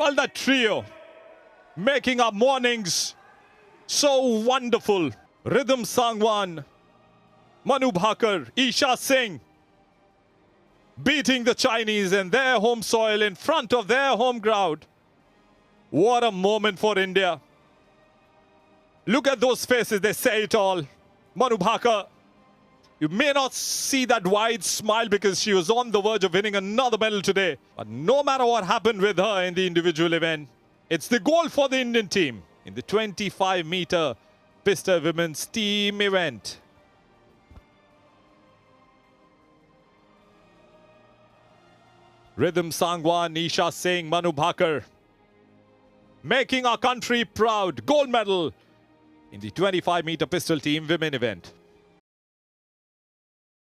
all that trio making our mornings so wonderful. Rhythm Sangwan, Manu Bhakar, Isha Singh beating the Chinese in their home soil in front of their home crowd. What a moment for India. Look at those faces, they say it all. Manu Bhakar, you may not see that wide smile because she was on the verge of winning another medal today. But no matter what happened with her in the individual event, it's the gold for the Indian team in the 25-meter pistol women's team event. Rhythm Sangwan, Isha Singh, Manu Bhakar making our country proud. Gold medal in the 25-meter pistol team women event.